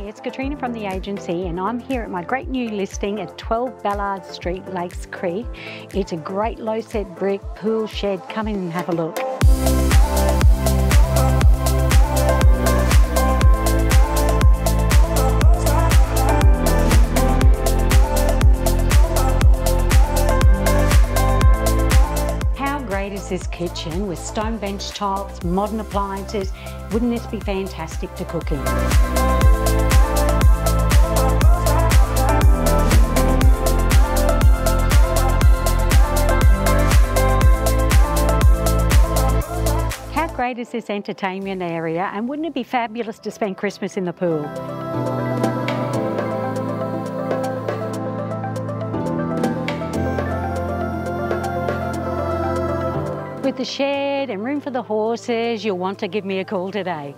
it's Katrina from the agency and I'm here at my great new listing at 12 Ballard Street, Lakes Creek. It's a great low-set brick pool shed. Come in and have a look. How great is this kitchen with stone bench tops, modern appliances? Wouldn't this be fantastic to cook in? How great is this entertainment area, and wouldn't it be fabulous to spend Christmas in the pool? With the shed and room for the horses, you'll want to give me a call today.